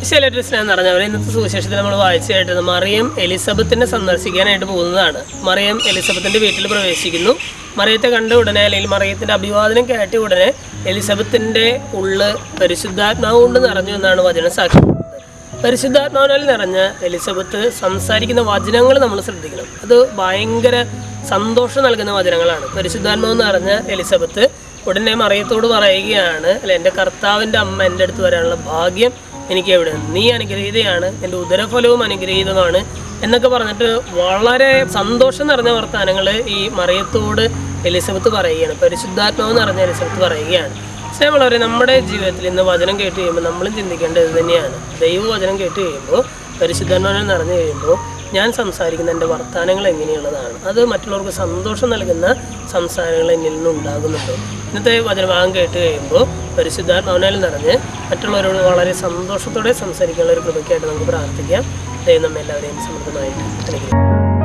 ശൈലജ സ്നേഹം നിറഞ്ഞവരെ, ഇന്നത്തെ സുവിശേഷത്തിൽ നമ്മൾ വായിച്ചു കേട്ടത് മറിയം എലിസബത്തിനെ സന്ദർശിക്കാനായിട്ട് പോകുന്നതാണ്. മറിയം എലിസബത്തിൻ്റെ വീട്ടിൽ പ്രവേശിക്കുന്നു. മറിയത്തെ കണ്ട ഉടനെ, അല്ലെങ്കിൽ മറിയത്തിൻ്റെ അഭിവാദനം കേട്ട ഉടനെ എലിസബത്തിൻ്റെ ഉള്ള് പരിശുദ്ധാത്മാവ് കൊണ്ട് നിറഞ്ഞു എന്നാണ് വചനം സാക്ഷ്യപ്പെടുന്നത്. പരിശുദ്ധാത്മാവിനാൽ നിറഞ്ഞ എലിസബത്ത് സംസാരിക്കുന്ന വചനങ്ങൾ നമ്മൾ ശ്രദ്ധിക്കണം. അത് ഭയങ്കര സന്തോഷം നൽകുന്ന വചനങ്ങളാണ്. പരിശുദ്ധാത്മാവ് നിറഞ്ഞ എലിസബത്ത് ഉടനെ മറിയത്തോട് പറയുകയാണ്, അല്ല, എൻ്റെ കർത്താവിൻ്റെ അമ്മ എൻ്റെ അടുത്ത് വരാനുള്ള ഭാഗ്യം എനിക്ക് എവിടെ, നീ അനുഗ്രഹീതയാണ്, എൻ്റെ ഉദരഫലവും അനുഗ്രഹീതമാണ് എന്നൊക്കെ പറഞ്ഞിട്ട് വളരെ സന്തോഷം നിറഞ്ഞ വർത്തമാനങ്ങൾ ഈ മറിയത്തോട് എലിസബത്ത് പറയുകയാണ്. പരിശുദ്ധാത്മാവ് നിറഞ്ഞ എലിസബത്ത് പറയുകയാണ്. സ്നേഹമുള്ളവരെ, നമ്മുടെ ജീവിതത്തിൽ ഇന്ന് വചനം കേട്ട് കഴിയുമ്പോൾ നമ്മളും ചിന്തിക്കേണ്ടത് ഇത് തന്നെയാണ്. ദൈവവചനം കേട്ട് കഴിയുമ്പോൾ, പരിശുദ്ധാത്മാവിനെ നിറഞ്ഞു കഴിയുമ്പോൾ ഞാൻ സംസാരിക്കുന്ന എൻ്റെ വർത്തമാനങ്ങൾ എങ്ങനെയുള്ളതാണ്, അത് മറ്റുള്ളവർക്ക് സന്തോഷം നൽകുന്ന സംസാരങ്ങൾ എന്നിൽ നിന്ന് ഉണ്ടാകുന്നുണ്ടോ? ഇന്നത്തെ വചനഭാഗം കേട്ട് കഴിയുമ്പോൾ പരിശുദ്ധാത്മാവിനാൽ നിറഞ്ഞ് മറ്റുള്ളവരോട് വളരെ സന്തോഷത്തോടെ സംസാരിക്കാനുള്ള ഒരു കൃപയ്ക്കായിട്ട് നമുക്ക് പ്രാർത്ഥിക്കാം. ദൈവം നമ്മെല്ലാവരെയും സമൃദ്ധമായിട്ട് അനുഗ്രഹിക്കും.